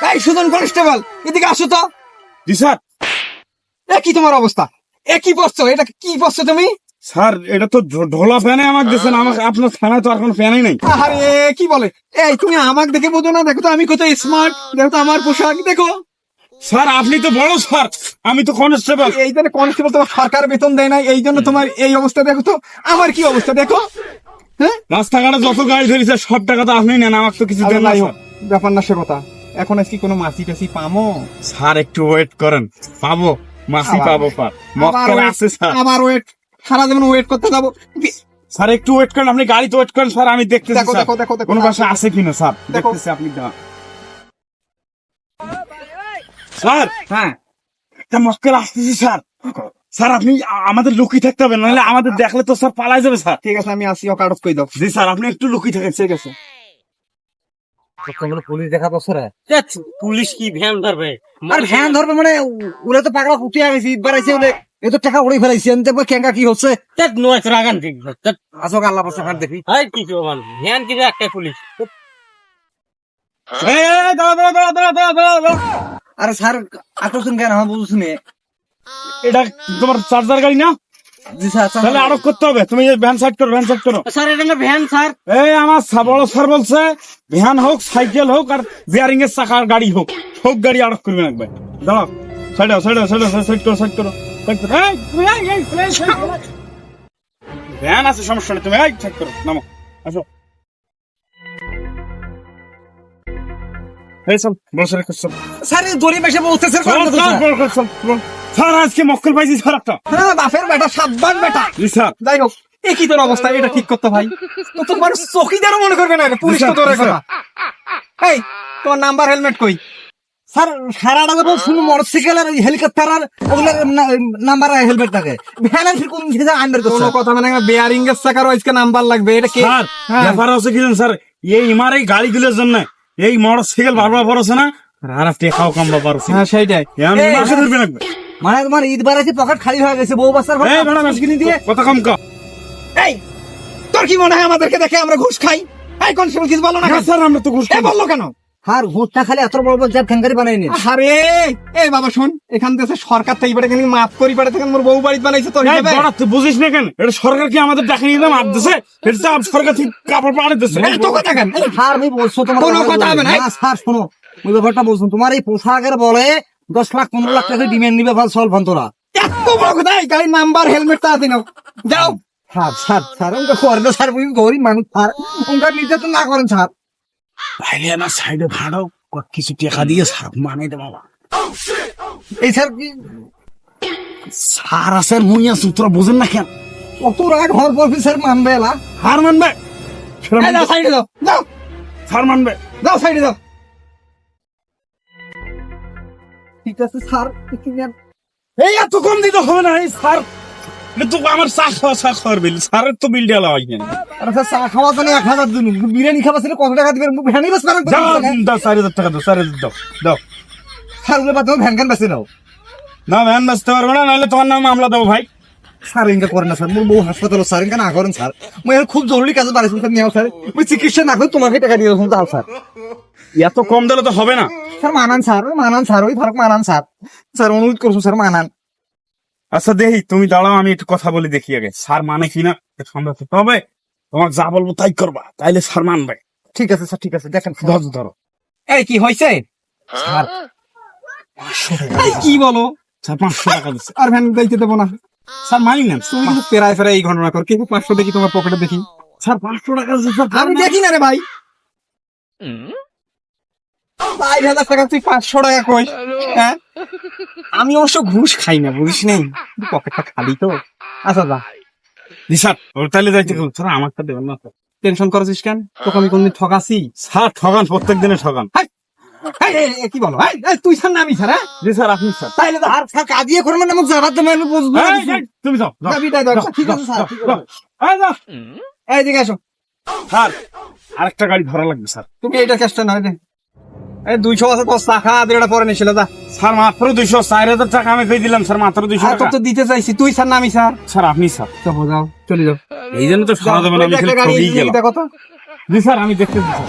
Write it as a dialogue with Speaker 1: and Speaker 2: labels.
Speaker 1: এই সুজন কনস্টেবল, এদিকে আসো তো।
Speaker 2: জি স্যার।
Speaker 1: এ কি তোমার অবস্থা? এ কি পড়ছো? এটা কি পড়ছো তুমি?
Speaker 2: স্যার এটা তো ঢোলা ফ্যানে আমাকে দিয়েছেন, আমাকে আপনার থানায় তো আর কোনো ফ্যানই নাই।
Speaker 1: আরে কি বলে? এই তুমি আমাকে দেখে বোঝো না? দেখো তো আমি কত স্মার্ট, দেখো তো আমার পোশাক দেখো।
Speaker 2: স্যার আপনি তো বড় স্যার, আমি তো কনস্টেবল।
Speaker 1: এই জন্য কনস্টেবল তোমার সরকার বেতন দেয় না, এই জন্য তোমার এই অবস্থা। দেখো তো আমার কি অবস্থা দেখো। হ্যাঁ,
Speaker 2: রাস্তাঘাটে যত গাড়ি ধরেছে সব টাকা তো আপনি নেন, আমাকে তো কিছু দেন না।
Speaker 1: ব্যাপার না সে কথা। এখন আজকে কোনো মাছি টাছি পামো?
Speaker 2: স্যার একটু ওয়েট করেন, পাবো মাসি পাবো স্যার, মক্কেল আছে স্যার।
Speaker 1: আমার ওয়েট, সারা জীবন ওয়েট করতে যাবো।
Speaker 2: স্যার একটু ওয়েট করেন, আপনি গাড়িতে ওয়েট করেন স্যার, আমি দেখতেছি
Speaker 1: দেখো
Speaker 2: স্যার
Speaker 1: দেখো দেখো দেখো
Speaker 2: কোন বাসা আছে কিনা স্যার,
Speaker 1: দেখো।
Speaker 2: দেখতেছি আপনি দাঁড়ান। স্যার
Speaker 1: হ্যাঁ,
Speaker 2: একটা মক্কেল আসতেছি স্যার। স্যার আপনি আমাদের লুকিয়ে থাকতে হবে, নাহলে আমাদের দেখলে তো স্যার পালাই যাবে স্যার।
Speaker 1: ঠিক আছে আমি আসি, ও কাগজ কই দাও।
Speaker 2: জি স্যার আপনি একটু লুকিয়ে থাকেন। ঠিক আছে।
Speaker 3: পুলিশ দেখা পাচ্ছে রে?
Speaker 4: পুলিশ কি ভ্যান ধরবে?
Speaker 3: আর ভ্যান ধরবে মানে ওরা তো পাগলা ফুটিয়ে গেছে, ঈদ বাড়াইছে বলে এ তো টাকা উড়ে ফেলাইছে। দেখবো কেঙ্কা কি হচ্ছে।
Speaker 4: নয় রাগান ঠিক
Speaker 3: আসো আল্লাহ পাশে হাত দেখি।
Speaker 4: কি মানে ভ্যান কি একটা পুলিশ?
Speaker 3: আরে স্যার আকর্ষণ কেন আমার বুঝছি না।
Speaker 2: এটা তোমার চার্জার গাড়ি না?
Speaker 3: জি স্যার।
Speaker 2: তাহলে আরো করতে হবে, তুমি ভ্যান সাইড করো, ভ্যান সাইড করো।
Speaker 4: স্যার এটা না ভ্যান স্যার।
Speaker 2: এই আমার বড় স্যার বলছে ভ্যান হোক, সাইকেল হোক, আর বিয়ারিং এর চাকার গাড়ি হোক, সব গাড়ি আটক করবেন একবার। দাঁড়াও, সাইড সাইড করো, সাইড করো। ভ্যান আছে, সমস্যা নেই, তুমি সাইড করো, নামো, আসো। এই চল, বড় স্যার চল।
Speaker 3: স্যার দড়ি মেশে বলতেছে
Speaker 2: স্যার আজকে মক্কেল পাইছি স্যার একটা।
Speaker 1: হ্যাঁ, বাপের বেটা, সাবধান বেটা।
Speaker 2: জি স্যার।
Speaker 1: যাই হোক, এ কি তোর অবস্থা? এটা ঠিক করতে ভাই, তো তোমার চকিদারও মনে করবে না রে, পুলিশ তো তোর কথা। এই তোর নাম্বার হেলমেট কই?
Speaker 3: স্যার সারাটা যখন শুনো মোটরসাইকেল আর হেলিকপ্টার আর ওগুলো নাম্বার হেলমেট থাকে, ভ্যানের কোন জিনিস আনবার করছে?
Speaker 1: কোনো কথা মানে বেয়ারিং এর চাকারও আজকে নাম্বার লাগবে। এটা কে?
Speaker 2: স্যার
Speaker 1: হ্যাঁ।
Speaker 2: ব্যাপার হচ্ছে কি জানেন স্যার, আমার এই গাড়িগুলোর জন্য এই মোটরসাইকেল বারবার পড়ছে না, আর টেকাও কমবা পারছে।
Speaker 1: হ্যাঁ সেইটাই।
Speaker 2: মাসে ধরবে লাগবে।
Speaker 3: মানে তোমার ঈদ বাড়াইছে, পকেট খালি হয়ে গেছে, বউ বাচ্চার
Speaker 2: এই ম্যাডাম আজকে দিয়ে কথা কম কম।
Speaker 1: এই তোর কি মনে হয় আমাদেরকে দেখে আমরা ঘুষ খাই? এই কনস্টেবল কিছু বলো না কেন?
Speaker 2: স্যার আমরা তো ঘুষ
Speaker 1: এ বললো কেন?
Speaker 3: আর ঘুরটা খালি এত বড় বড় খ্যাঙ্কারি বানাই নি।
Speaker 1: আরে এই বাবা শোন, এখান থেকে সরকার থেকে এবারে কেন মাফ করি পারে থেকে মোর বউ বাড়ি বানাইছে তোর হিসেবে।
Speaker 2: তুই বুঝিস না কেন? এটা সরকার কি আমাদের টাকা নিয়ে মাপ দিছে? এটা সরকার ঠিক কাপড় পাড়ে দিচ্ছে।
Speaker 1: এত কথা কেন?
Speaker 3: স্যার আমি বলছো তোমার
Speaker 1: কোনো কথা হবে না।
Speaker 3: স্যার শোনো, ওই ব্যাপারটা বলছো, তোমার এই পোশাকের বলে 10 লাখ 15 লাখ টাকা ডিমান্ড নিবে ভাল সল ভান্তরা।
Speaker 1: এত বড় কথা? এই গাড়ির নাম্বার হেলমেট তাড়াতাড়ি নাও, যাও।
Speaker 3: স্যার স্যার স্যার ওটা করবে স্যার, ওই গরিব মানুষ স্যার, ওটা নির্যাতন না করেন স্যার।
Speaker 2: বাইরে না সাইডে ভাড়াও কিছু টাকা দিয়ে স্যার মানে দে বাবা।
Speaker 3: এই স্যার কি
Speaker 2: স্যার আছে মুইয়া সূত্র বোঝেন না কেন?
Speaker 3: কত রাগ হওয়ার পর কি স্যার মানবে এলা?
Speaker 2: হার মানবে?
Speaker 1: এই যাও সাইডে যাও, যাও
Speaker 2: স্যার মানবে?
Speaker 1: যাও সাইডে যাও।
Speaker 3: ঠিক আছে স্যার,
Speaker 2: এই এত কম দিতে হবে না। এই স্যার এটা তো আমার চা খাওয়ার বিল, স্যারের তো বিল দেওয়া হয় না।
Speaker 3: আরে স্যার চা খাওয়া তো 1000 দিন, বিরিয়ানি খাওয়া ছিল কত টাকা দিবেন? ভ্যানই বাস করেন
Speaker 2: দাও 4000 টাকা দাও, 4000 দাও দাও।
Speaker 3: স্যার ওগুলো বাদ দাও, ভ্যান কেন বেশি নাও?
Speaker 2: না ভ্যান বাঁচতে পারবো না, নাহলে তোমার নামে মামলা দেবো ভাই।
Speaker 3: স্যার ইনকা করেন না স্যার, মোর বউ হাসপাতাল, স্যার ইনকা না করেন স্যার। মুই খুব জরুরি কাজে বাড়ি স্যার নিও স্যার, মুই চিকিৎসা না করে তোমাকে টাকা দিয়ে দেবো স্যার।
Speaker 2: এত কম দিলে তো হবে না।
Speaker 3: স্যার মানান স্যার, মানান স্যার, ওই ফারক মানান স্যার। স্যার অনুরোধ করছো স্যার, মানান।
Speaker 2: আচ্ছা দেখি, তুমি দাঁড়াও, আমি একটু কথা বলে দেখি আগে স্যার মানে কিনা সন্দেহ করতে হবে। তোমাকে যা বলবো তাই করবা, তাইলে স্যার মানবে।
Speaker 3: ঠিক আছে স্যার, ঠিক আছে, দেখেন
Speaker 2: ধরো ধরো।
Speaker 1: এই কি হয়েছে?
Speaker 2: স্যার 500 টাকা
Speaker 1: এই কি বলো?
Speaker 2: স্যার 500 টাকা দিচ্ছে।
Speaker 1: আর ভ্যান দিতে দেবো না।
Speaker 2: স্যার মানি নেন।
Speaker 1: তুমি কিন্তু পেরায় ফেরায় এই ঘটনা কর, কিন্তু 500 দেখি তোমার পকেটে দেখি।
Speaker 2: স্যার 500 টাকা দিচ্ছে স্যার।
Speaker 1: আমি দেখি না রে ভাই। 5,000 টাকা তুই 500 টাকা কই? হ্যাঁ, আমি অবশ্য ঘুষ খাই না, বুঝিস নেই, পকেটটা খালি তো। আচ্ছা যা।
Speaker 2: জি স্যার, ওর তাইলে যাইতে গেল স্যার, আমারটা দেবেন না স্যার।
Speaker 1: টেনশন করছিস কেন? তোকে আমি কোনদিন ঠকাছি?
Speaker 2: স্যার ঠগান, প্রত্যেক দিনে ঠগান।
Speaker 1: এই, এই, এই, কি বলো? তুই স্যার না আমি স্যার? হ্যাঁ
Speaker 2: জি স্যার, আপনি স্যার।
Speaker 1: তাইলে যা।
Speaker 3: আর স্যার কাজিয়ে করবেন না, আমাকে যাবার দেবেন, আমি বুঝবো।
Speaker 2: তুমি যাও যাও।
Speaker 1: চাবিটা দাও।
Speaker 3: ঠিক আছে স্যার, ঠিক আছে।
Speaker 2: এই যাও।
Speaker 1: এই দিকে আসো।
Speaker 2: স্যার আরেকটা গাড়ি ধরা লাগবে স্যার।
Speaker 1: তুমি এইটা চেষ্টা নয় দে। এই 200 আছে তো টাকা দেড়টা পরে নিছিল যা।
Speaker 2: স্যার মাত্র 200, 4000 টাকা আমি কই দিলাম স্যার, মাত্র 200
Speaker 1: আর
Speaker 2: টাকা।
Speaker 1: তো দিতে চাইছি, তুই স্যার না আমি স্যার?
Speaker 2: স্যার আপনি স্যার।
Speaker 1: চলো যাও, চলে যাও।
Speaker 2: এই জন্য তো সারা দেবেন, আমি খালি ঠকেই গেলাম।
Speaker 1: দেখো তো।
Speaker 2: জি স্যার, আমি দেখতেছি স্যার।